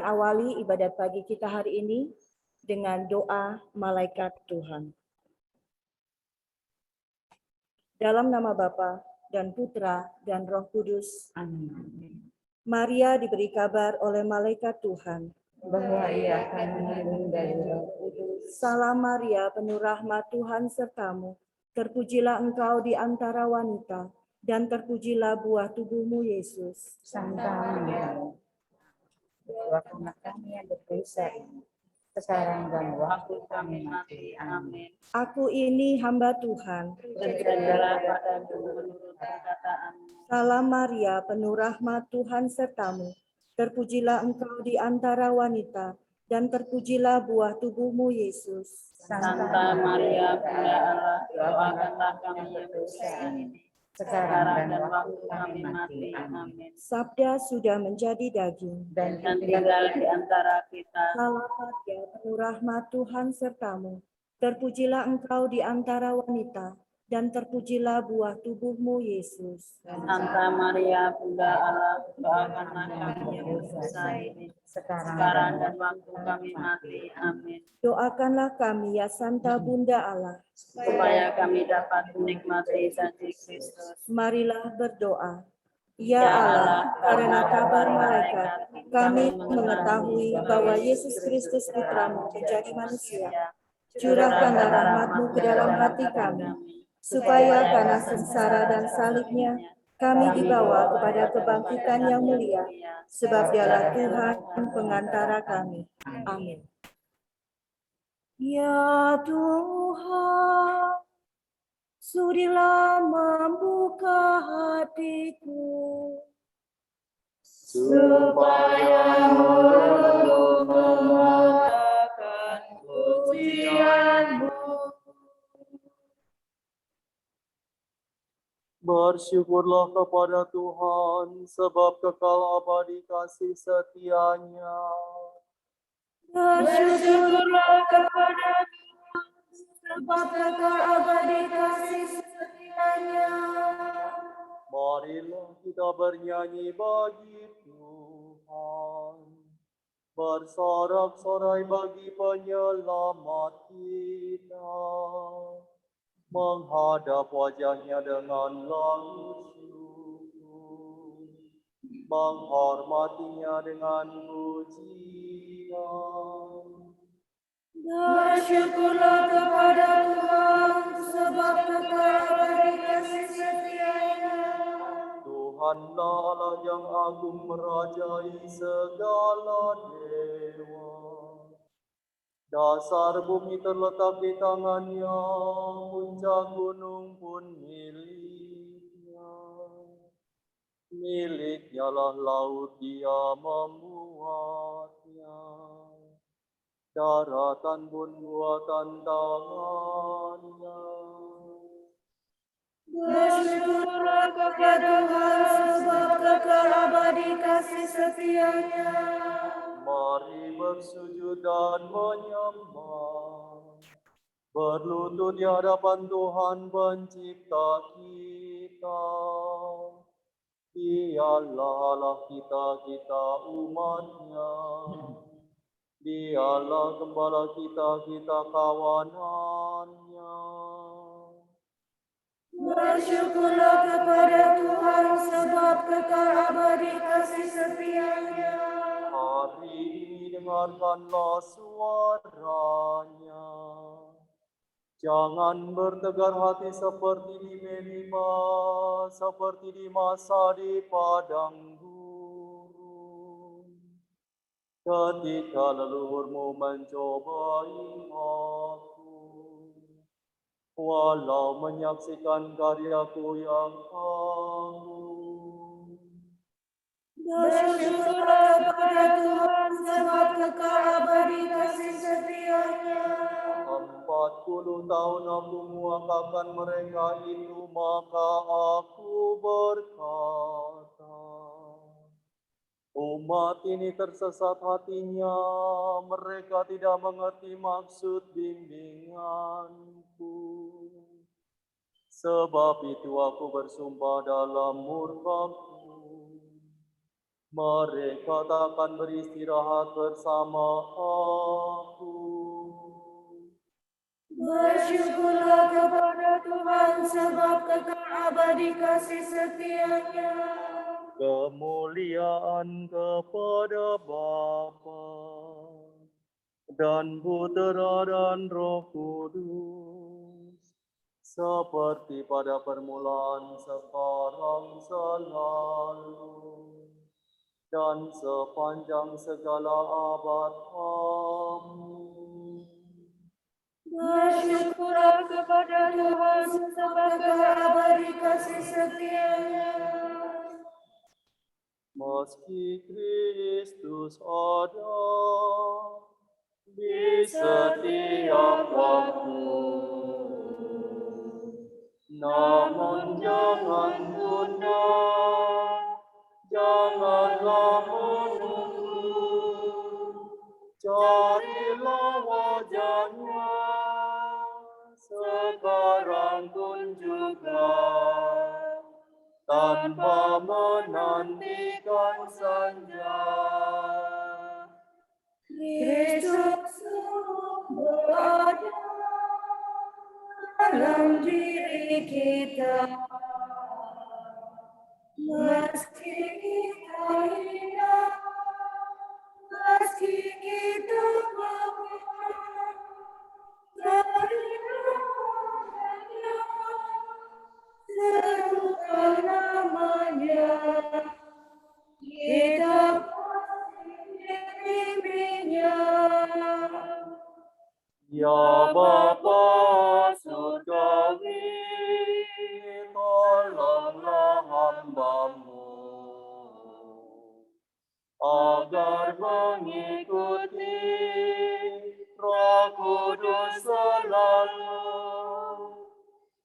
Awali ibadat pagi kita hari ini dengan doa malaikat Tuhan. Dalam nama Bapa dan Putra dan Roh Kudus. Amin. Maria diberi kabar oleh malaikat Tuhan Bahwa ia akan mengandung dari Roh Kudus. Salam Maria, penuh rahmat Tuhan sertamu. Terpujilah engkau di antara wanita, dan terpujilah buah tubuhmu Yesus. Santa Maria, doakanlah kami yang berdosa ini, sekarang dan waktu kami mati. Amin. Aku ini hamba Tuhan. Berkatalah padaku menurut perkataanmu. Salam Maria, penuh rahmat Tuhan sertamu. Terpujilah engkau di antara wanita, dan terpujilah buah tubuhmu Yesus. Santa Maria, Bunda Allah, doakanlah kami yang berdosa ini, sekarang dan waktu kami mati. Amin. Sabda sudah menjadi daging Dan tinggal di antara kita. Salam Maria, penuh rahmat Tuhan sertamu. Terpujilah engkau di antara wanita, dan terpujilah buah tubuhmu Yesus. Santa Maria, Bunda Allah, doakanlah kami yang berdosa ini, sekarang dan waktu kami mati. Amin. Doakanlah kami ya Santa Bunda Allah, Supaya kami dapat menikmati janji Kristus. marilah berdoa. Ya Allah, karena kabar malaikat, kami mengetahui bahwa Yesus Kristus Putramu menjadi manusia. Curahkanlah rahmat-Mu ke dalam hati kami, supaya karena sengsara dan salibnya, kami dibawa kepada kebangkitan yang mulia, sebab Dialah Tuhan pengantara kami. Amin. Ya Tuhan, sudilah membuka hatiku, Supaya mulutku mengatakan pujian-Mu. Bersyukurlah kepada Tuhan, sebab kekal abadi kasih setia-Nya. Bersyukurlah kepada Tuhan, sebab kekal abadi kasih setia-Nya. Marilah kita bernyanyi bagi Tuhan, bersorak-sorai bagi penyelamat kita, menghadap wajah-Nya dengan lalu syukur, menghormati-Nya dengan pujian. Bersyukurlah kepada Tuhan, sebab kekal abadi kasih setia-Nya. Tuhanlah Allah yang agung merajai segala dewa. Dasar bumi terletak di tangan-Nya, puncak gunung pun milik-Nya. Milik-Nya lah laut, Dia membuatnya. Daratan pun buatan tangan-Nya. Bersyukurlah kepada Tuhan, sebab kekal abadi kasih setia-Nya. Mari bersujud dan menyembah, berlutut di hadapan Tuhan Pencipta kita. Dialah Allah kita, kita umat-Nya. Dialah Gembala kita, kita kawanan-Nya. Bersyukurlah kepada Tuhan, sebab kekal abadi kasih setia-Nya. Hari ini dengarkanlah suara-Nya. Jangan bertegar hati seperti di Meribah, seperti di masa di padang gurun. Ketika leluhurmu mencobai aku, walau menyaksikan karyaku yang agung. Bersyukurlah kepada Tuhan, sebab kekal abadi kasih setia-Nya. 40 tahun aku muakakan mereka itu, maka aku berkata, umat ini tersesat hatinya, mereka tidak mengerti maksud bimbinganku. Sebab itu aku bersumpah dalam murkaku, Mereka takkan beristirahat bersama aku. Bersyukurlah kepada Tuhan sebab kekal abadi kasih setia-Nya. Kemuliaan kepada Bapa dan Putera dan Roh Kudus, seperti pada permulaan, sekarang, selalu, dan sepanjang segala abad. Amin. Bersyukurlah kepada Tuhan sebab kekal abadi kasih setia-Nya. Meski Kristus ada di setiap waktu, namun jangan tunda, janganlah menunggu, carilah wajahnya sekarang pun juga, tanpa menantikan senja. Kristus berada dalam diri kita. Meski kita hilang, meski kita berperang, serukan namanya, kita pasti dibimbingnya. Ya Bapa Surgawi, tolonglah hamba-Mu agar mengikuti Roh Kudus selalu,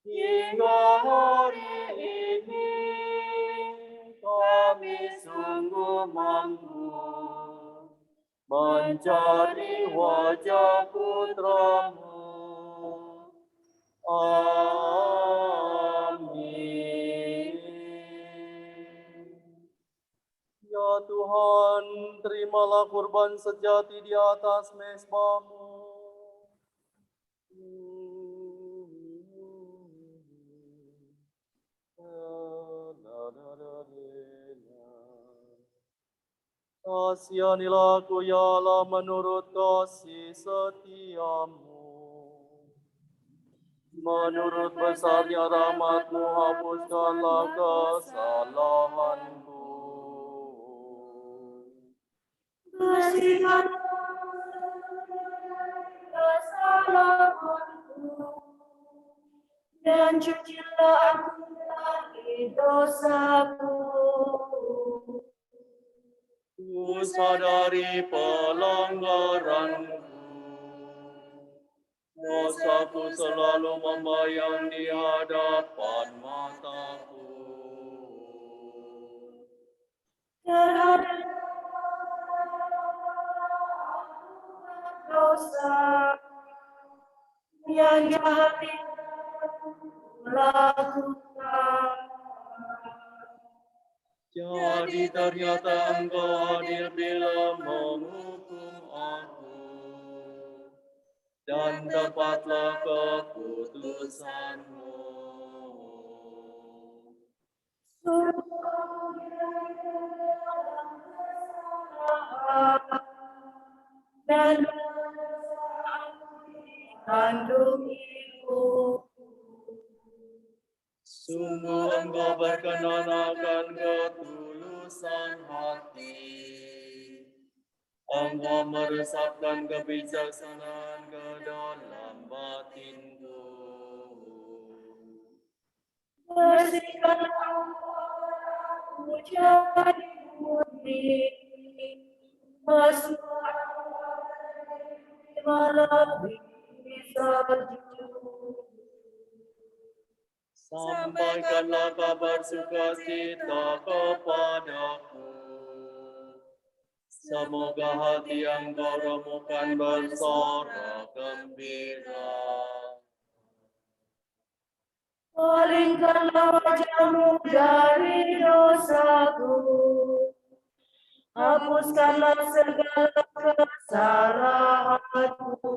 hingga hari ini kami sungguh mampu mencari wajah Putra-Mu. Amin. Ya Tuhan, terimalah kurban sejati di atas mezbah-Mu. Kasihanilah aku ya Allah menurut kasih setia-Mu. Menurut besarnya rahmat-Mu, hapuskanlah kesalahanku. Bersihkan kesalahanku dan cucilah aku dari dosaku. Ku sadari pelanggaranku, dosaku selalu membayang di hadapan mataku. Terhadap dosa yang jahat itu lakukan. Jadi ternyata Engkau adil bila menghukum aku, dan tepatlah keputusan-Mu. Dan kandung ibu. Sungguh Engkau berkenan akan ketulusan hati. Engkau meresapkan kebijaksanaan ke dalam batinku. Bersihkanlah aku jadi murni, masukkanlah lebih salju. Sampaikanlah kabar sukacita kepadaku. Semoga hati yang Kau remukan bersorak gembira. Palingkanlah wajah-Mu dari dosaku, hapuskanlah segala kesalahanku.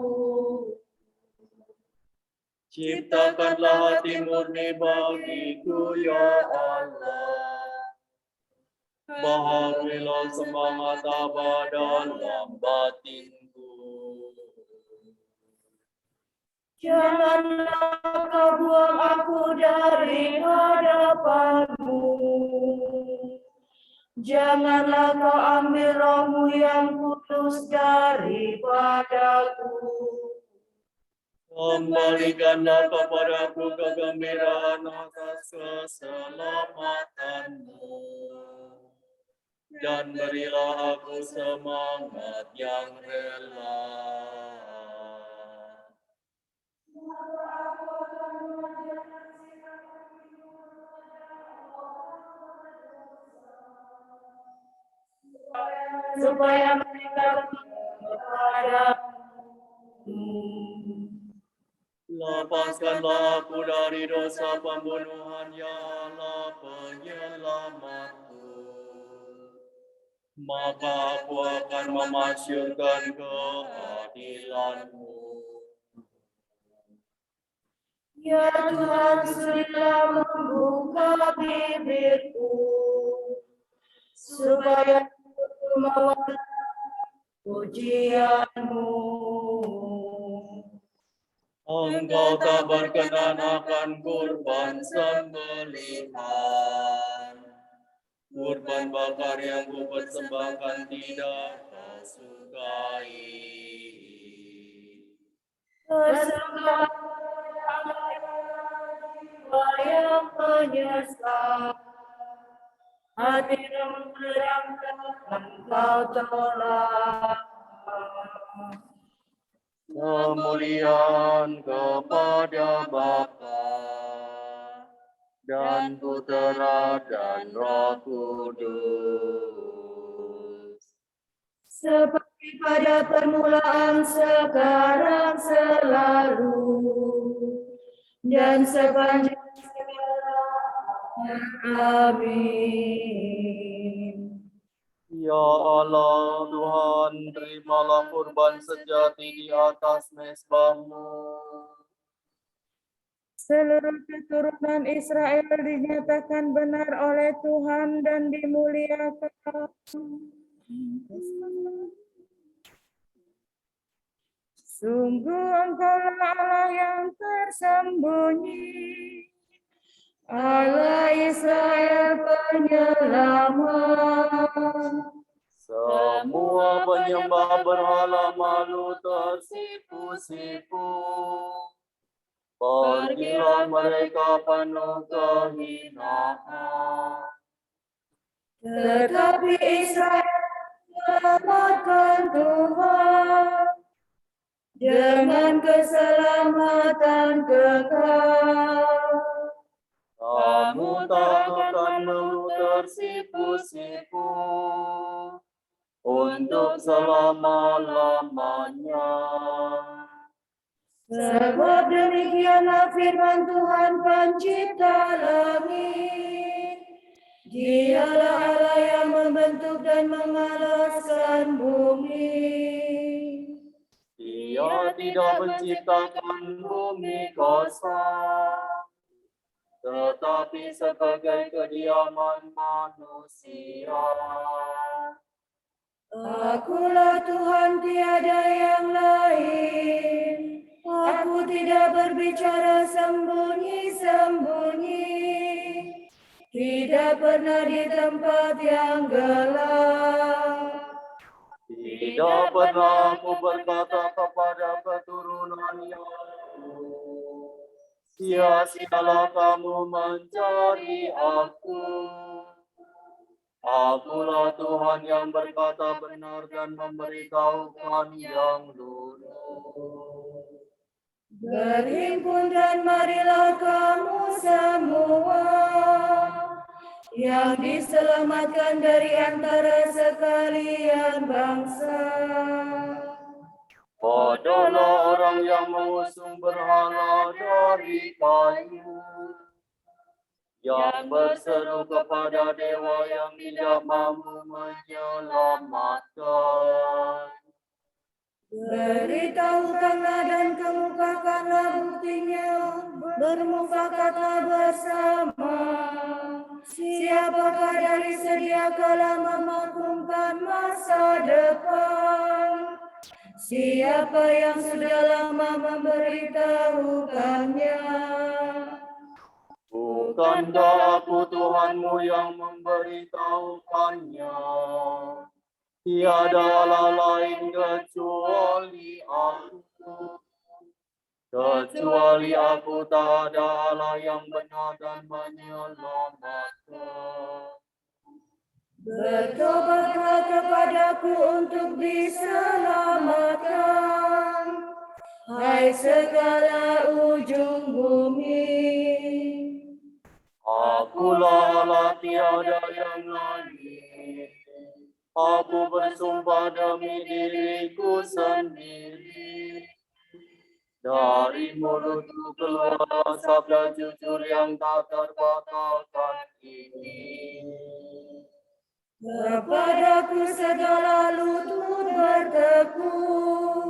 Ciptakanlah hati murni bagiku, ya Allah. Bahagilah semangat tabah dalam batinku. Janganlah kau buang aku dari hadapanmu. Janganlah kau ambil rohmu yang kudus daripadaku. Kembalikanlah kepadaku kegembiraan atas keselamatanmu. Dan berilah aku semangat yang rela. Supaya mereka kepadamu. Lepaskanlah aku dari dosa pembunuhan, ya Allah penyelamatku. Maka aku akan memasyurkan keadilan-Mu. Ya Tuhan, sulilah membuka bibirku, supaya aku mewakili pujian-Mu. Engkau tak berkenan akan kurban sembelihan. Kurban bakar yang ku persembahkan tidak kau sukai. Persembahan yang menyesal, hati yang merangkak engkau tolak. Kemuliaan kepada Bapa dan Putera dan Roh Kudus. Seperti pada permulaan, sekarang, selalu, dan sepanjang segala. Amin. Ya Allah, Tuhan, terimalah kurban sejati di atas mezbah-Mu. Seluruh keturunan Israel dinyatakan benar oleh Tuhan dan dimuliakan. Sungguh Engkaulah Allah yang tersembunyi, Allah Israel penyelamat. Semua penyembah berhala malu tersipu-sipu. Pergilah mereka penuh kehinaan. Tetapi Israel selamatkan Tuhan dengan keselamatan kekal. Kamu tak akan mau tersipu-sipu untuk selama-lamanya. Sebab demikianlah firman Tuhan pencipta langit. Dialah Allah yang membentuk dan mengalaskan bumi. Dia tidak menciptakan bumi kosong, tetapi sebagai kediaman manusia. Akulah Tuhan, tiada yang lain. Aku tidak berbicara sembunyi-sembunyi, tidak pernah di tempat yang gelap. Tidak pernah aku berkata kepada keturunan Yakub, sia-sialah kamu mencari aku. Akulah Tuhan yang berkata benar dan memberitahukan yang lurus. Berhimpun dan marilah kamu semua yang diselamatkan dari antara sekalian bangsa. Bodohlah orang yang mengusung berhala dari kayu, yang berseru kepada dewa yang tidak mampu menyelamatkan. Beritahukanlah dan kemukakanlah buktinya, bermufakatlah bersama. Siapakah dari sedia kala memaklumkan masa depan? Siapa yang sudah lama memberitahukannya? Bukankah aku Tuhanmu yang memberitahukannya? Tiada Allah lain kecuali aku. Kecuali aku tak ada Allah yang benar dan menyelamatkan. Bertobatlah kepadaku untuk diselamatkan, hai segala ujung bumi. Akulah Allah, tiada yang lain. Aku bersumpah demi diriku sendiri. Dari mulutku keluar sabda jujur yang tak terbatalkan ini. Kepadaku segala lutut bertekuk,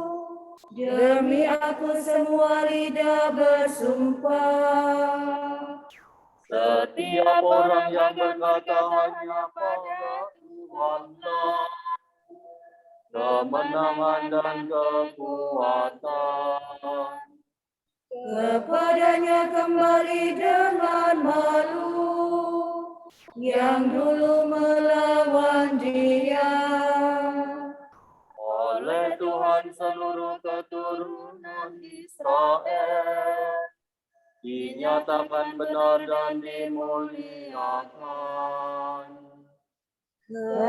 demi aku semua lidah bersumpah. Setiap orang yang berkata hanya pada Tuhanlah kemenangan dan kekuatan. Kepadanya kembali dengan malu, yang dulu melawan Dia. Oleh Tuhan seluruh keturunan Israel dinyatakan benar dan dimuliakan.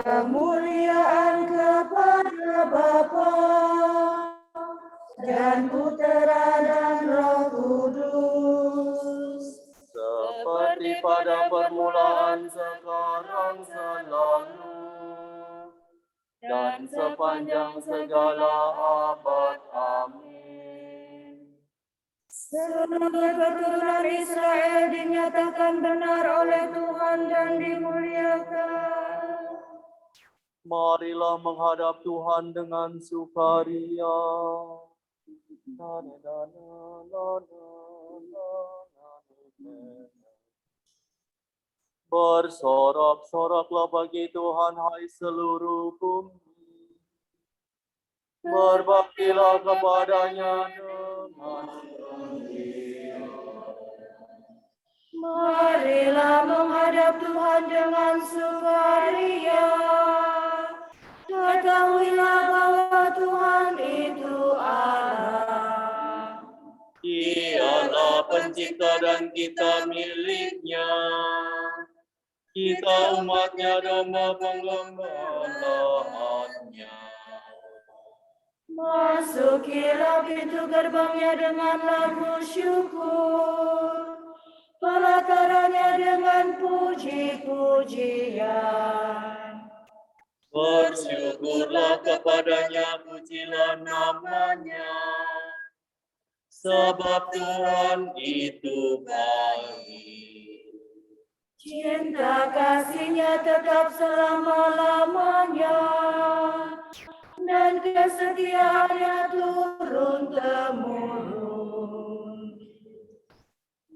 Kemuliaan kepada Bapa dan Putera dan Roh Kudus, Seperti pada permulaan, sekarang, selalu, dan sepanjang segala abad. Amin. seluruh keturunan Israel dinyatakan benar oleh Tuhan dan dimuliakan. Marilah menghadap Tuhan dengan sukaria. Bersorak-soraklah bagi Tuhan, hai seluruh bumi. Berbaktilah kepadanya dengan Marilah menghadap Tuhan dengan sukaria. Ketahuilah bahwa Tuhan itu Allah. Dialah pencipta dan kita miliknya. Kita umatnya, domba penggembalaannya. Masukilah pintu gerbangnya dengan lagu syukur, pelatarannya dengan puji-pujian. Bersyukurlah kepadanya, pujilah namanya. Sebab Tuhan itu baik. Cinta kasihnya tetap selama-lamanya, dan kesetiaannya turun-temurun.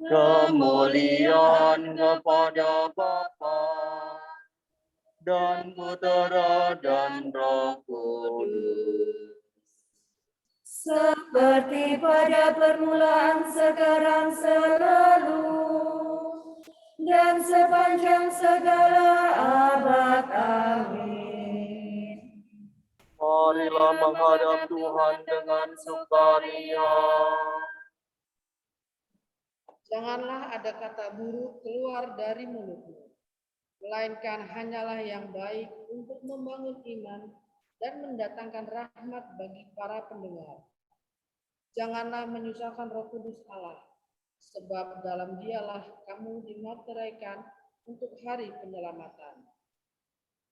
Kemuliaan kepada Bapa dan Putera dan Roh Kudus. Seperti pada permulaan, sekarang, selalu, dan sepanjang segala abad. Amin. Marilah menghadap Tuhan dengan sukaria. Janganlah ada kata buruk keluar dari mulutmu, melainkan hanyalah yang baik untuk membangun iman dan mendatangkan rahmat bagi para pendengar. Janganlah menyusahkan Roh Kudus Allah, sebab dalam Dialah kamu dimateraikan untuk hari penyelamatan.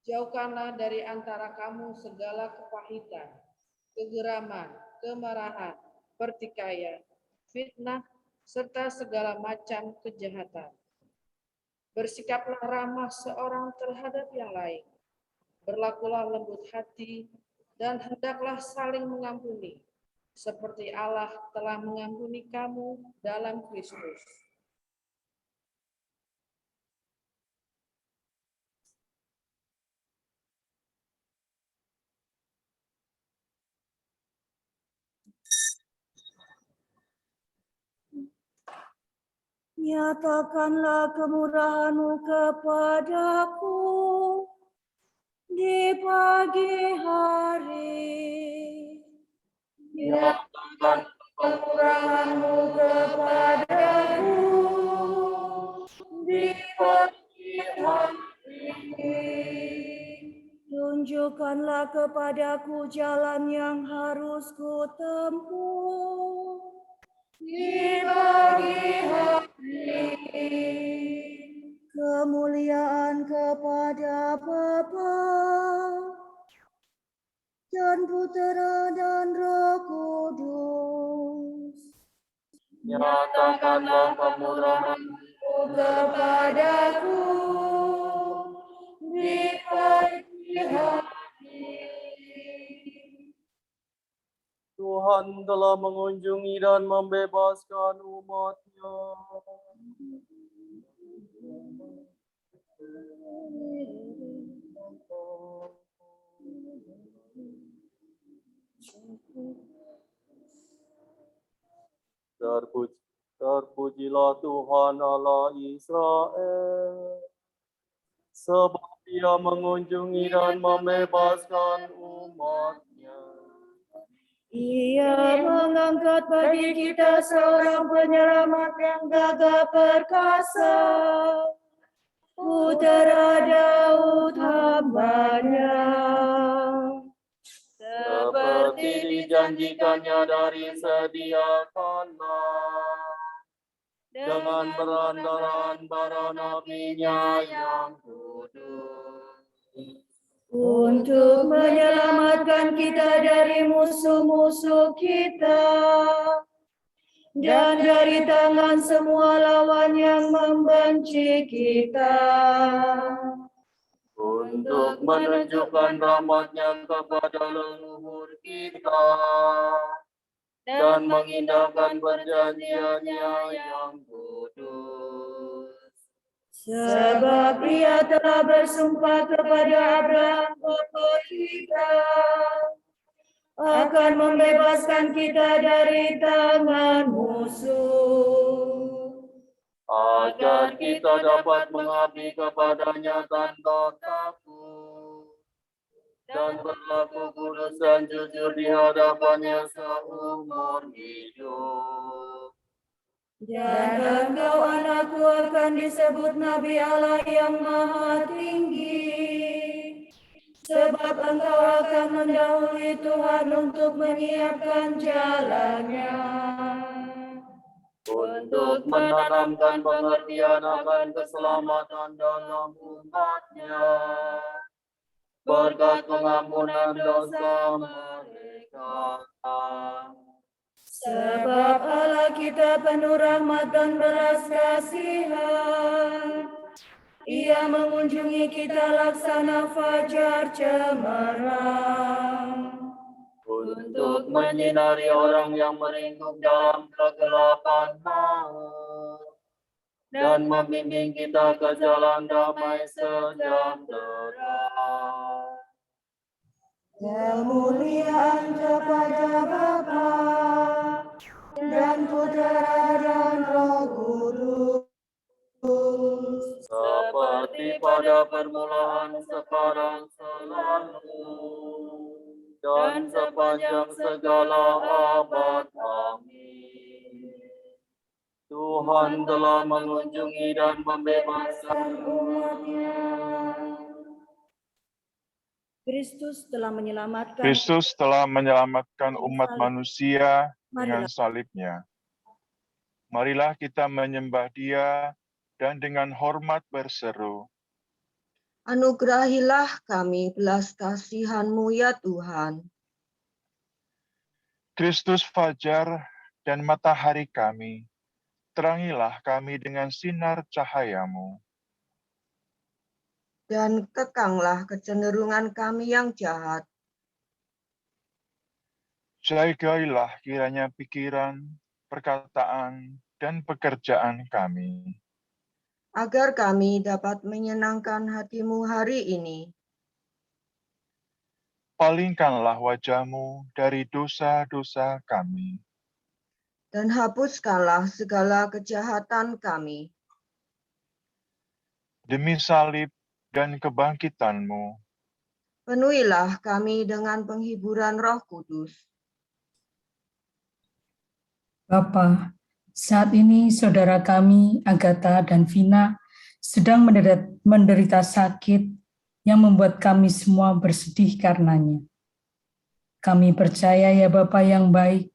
Jauhkanlah dari antara kamu segala kepahitan, kegeraman, kemarahan, pertikaian, fitnah, serta segala macam kejahatan. Bersikaplah ramah seorang terhadap yang lain. Berlakulah lembut hati dan hendaklah saling mengampuni, seperti Allah telah mengampuni kamu dalam Kristus. Nyatakanlah kemurahan-Mu kepadaku di pagi hari. Nyatakan kemurahan-Mu kepadaku di pagi hari. Tunjukkanlah kepadaku jalan yang harus kutempuh di pagi hari. Kemuliaan kepada Bapa dan Putera dan Roh Kudus. Nyatakanlah kemurahan Kepadaku di pagi hari. Tuhan telah mengunjungi dan membebaskan umat-Nya. Terpujilah Tuhan Allah Israel, sebab Dia mengunjungi dan membebaskan umat-Nya. Ia mengangkat bagi kita seorang penyelamat yang gagah perkasa, Putera Daud hamba-Nya. Seperti dijanjikannya dari sedia kala, dengan perantaraan para nabi-Nya yang kudus. Untuk menyelamatkan kita dari musuh-musuh kita dan dari tangan semua lawan yang membenci kita. Untuk menunjukkan rahmat-Nya kepada leluhur kita dan mengindahkan perjanjian-Nya yang kudus. Sebab Ia telah bersumpah kepada Abraham bapa kita akan membebaskan kita dari tangan musuh, Agar kita dapat mengabdi kepada-Nya tanpa takut dan berlaku kudus dan jujur di hadapan-Nya seumur hidup. dan engkau anakku akan disebut Nabi Allah yang Maha Tinggi, sebab engkau akan mendahului Tuhan untuk menyiapkan jalannya, Untuk menanamkan pengertian akan keselamatan dalam umat-Nya, berkat pengampunan dosa mereka. sebab Allah kita penuh rahmat dan belas kasihan. Ia mengunjungi kita laksana fajar cemerlang, Untuk menyinari orang yang meringkuk dalam kegelapan maut dan membimbing kita ke jalan damai sejahtera. kemuliaan kepada Bapa dan Putera dan Roh Kudus, Seperti pada permulaan, sekarang, selalu, dan sepanjang segala abad. Amin. Tuhan telah mengunjungi dan membebaskan umatnya. Kristus telah menyelamatkan Kristus telah menyelamatkan umat manusia dengan salibnya. Marilah kita menyembah Dia dan dengan hormat berseru, Anugerahilah kami belas kasihan-Mu ya Tuhan. Kristus fajar dan matahari kami, terangilah kami dengan sinar cahaya-Mu. dan kekanglah kecenderungan kami yang jahat. Jagailah kiranya pikiran, perkataan, dan pekerjaan kami, agar kami dapat menyenangkan hati-Mu hari ini. palingkanlah wajah-Mu dari dosa-dosa kami, Dan hapuskanlah segala kejahatan kami. demi salib dan kebangkitan-Mu. Penuhilah kami dengan penghiburan Roh Kudus. Bapa, saat ini saudara kami, Agatha dan Vina, sedang menderita sakit yang membuat kami semua bersedih karenanya. Kami percaya ya Bapa yang baik,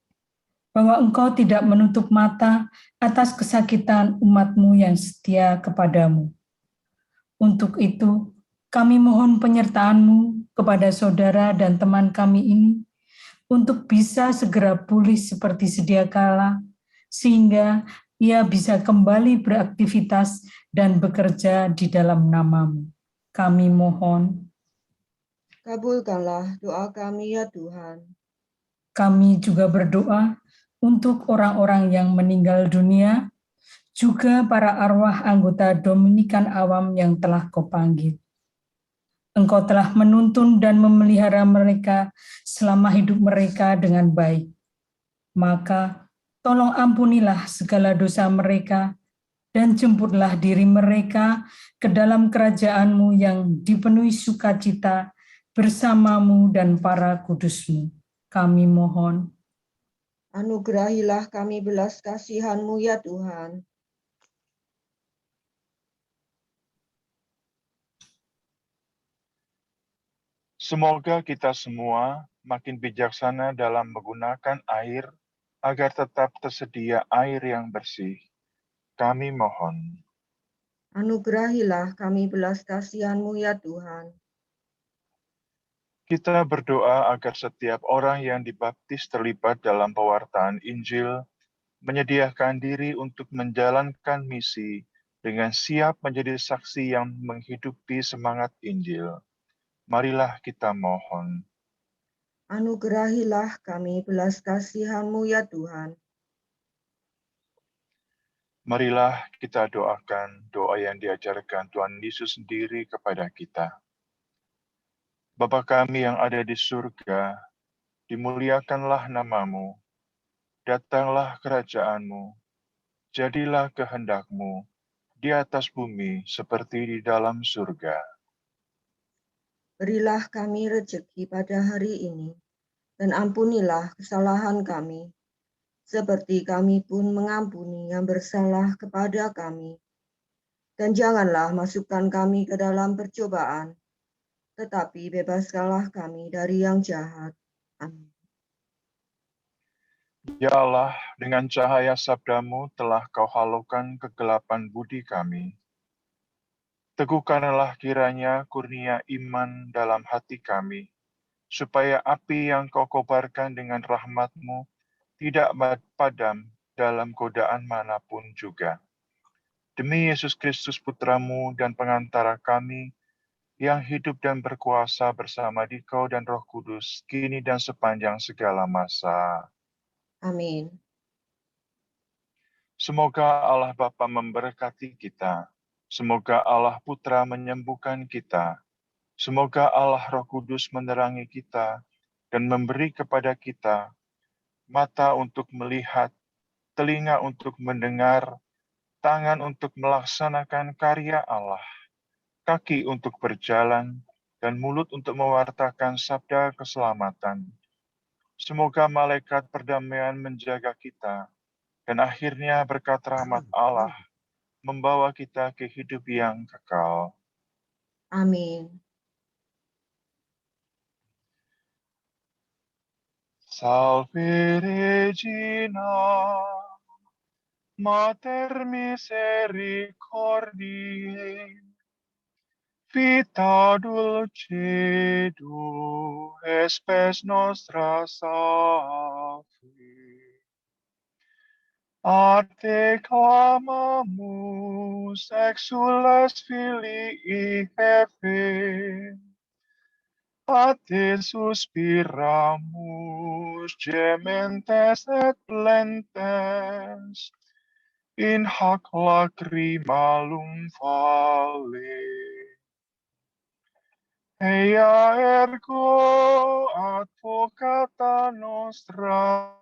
bahwa Engkau tidak menutup mata atas kesakitan umat-Mu yang setia kepadamu. Untuk itu, kami mohon penyertaan-Mu kepada saudara dan teman kami ini, untuk bisa segera pulih seperti sedia kala, sehingga ia bisa kembali beraktivitas dan bekerja di dalam nama-Mu. Kami mohon. Kabulkanlah doa kami ya Tuhan. Kami juga berdoa untuk orang-orang yang meninggal dunia, juga para arwah anggota Dominikan Awam yang telah Kau panggil. Engkau telah menuntun dan memelihara mereka selama hidup mereka dengan baik. Maka tolong ampunilah segala dosa mereka dan jemputlah diri mereka ke dalam kerajaan-Mu yang dipenuhi sukacita bersama-Mu dan para kudus-Mu. Kami mohon. Anugerahilah kami belas kasihan-Mu ya Tuhan. Semoga kita semua makin bijaksana dalam menggunakan air agar tetap tersedia air yang bersih. Kami mohon. Anugerahilah kami belas kasihan-Mu ya Tuhan. Kita berdoa agar setiap orang yang dibaptis terlibat dalam pewartaan Injil menyediakan diri untuk menjalankan misi dengan siap menjadi saksi yang menghidupi semangat Injil. Marilah kita mohon. Anugerahilah kami belas kasihan-Mu ya Tuhan. Marilah kita doakan doa yang diajarkan Tuhan Yesus sendiri kepada kita. Bapa kami yang ada di surga, dimuliakanlah nama-Mu, datanglah kerajaan-Mu, jadilah kehendak-Mu di atas bumi seperti di dalam surga. Berilah kami rezeki pada hari ini, dan ampunilah kesalahan kami, seperti kami pun mengampuni yang bersalah kepada kami. Dan janganlah masukkan kami ke dalam percobaan, tetapi bebaskanlah kami dari yang jahat. Amin. Ya Allah, dengan cahaya sabda-Mu telah Kau halukan kegelapan budi kami. Teguhkanlah kiranya kurnia iman dalam hati kami, supaya api yang Kau kobarkan dengan rahmat-Mu tidak padam dalam godaan manapun juga. Demi Yesus Kristus Putra-Mu dan pengantara kami, yang hidup dan berkuasa bersama Dikau dan Roh Kudus, kini dan sepanjang segala masa. Amin. Semoga Allah Bapa memberkati kita. Semoga Allah Putra menyembuhkan kita. Semoga Allah Roh Kudus menerangi kita dan memberi kepada kita mata untuk melihat, telinga untuk mendengar, tangan untuk melaksanakan karya Allah, kaki untuk berjalan, dan mulut untuk mewartakan sabda keselamatan. Semoga malaikat perdamaian menjaga kita, dan akhirnya berkat rahmat Allah membawa kita ke hidup yang kekal. Amin. Salve Regina, Mater misericordiae, vita dulcedo, espes nostra salve. Ate clamamus exules filii Hevae, ate suspiramus gementes et plentes, in hac lacrimalum vale. Ea ergo advocata nostra,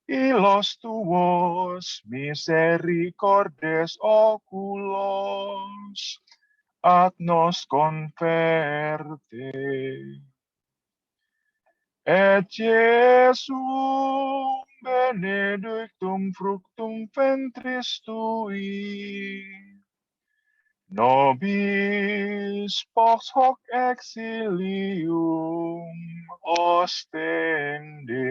ilos tuos misericordes oculos, ad nos converte. Et Jesum benedictum fructum ventris tui, nobis post hoc exilium ostende.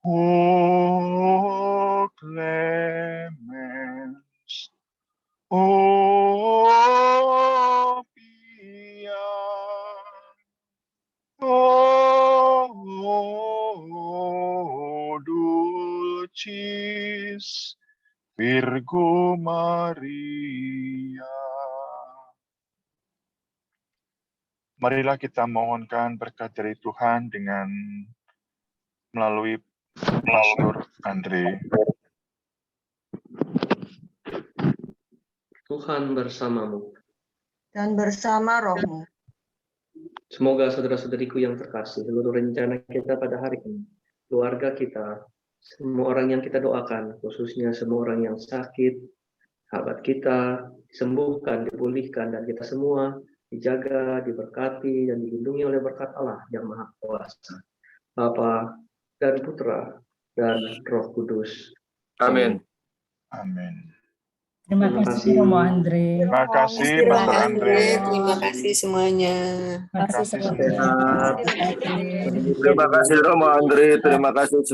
O clemens, o pia, o dulcis Virgo Maria. Marilah kita mohonkan berkat dari Tuhan dengan melalui Pastor Andre. Tuhan bersamamu. Dan bersama rohmu. Semoga saudara-saudariku yang terkasih, seluruh rencana kita pada hari ini, keluarga kita, semua orang yang kita doakan, khususnya semua orang yang sakit, sahabat kita, disembuhkan, dipulihkan, dan kita semua dijaga, diberkati, dan dilindungi oleh berkat Allah yang Maha Kuasa, Bapa dan Putra dan Roh Kudus. Amin. Amin. Terima Terima kasih kasih. Romo Andre. Terima kasih Terima Pastor kasih. Andre. Terima kasih semuanya. Terima kasih semuanya. Sehat. Terima kasih Romo Andre, terima kasih semua.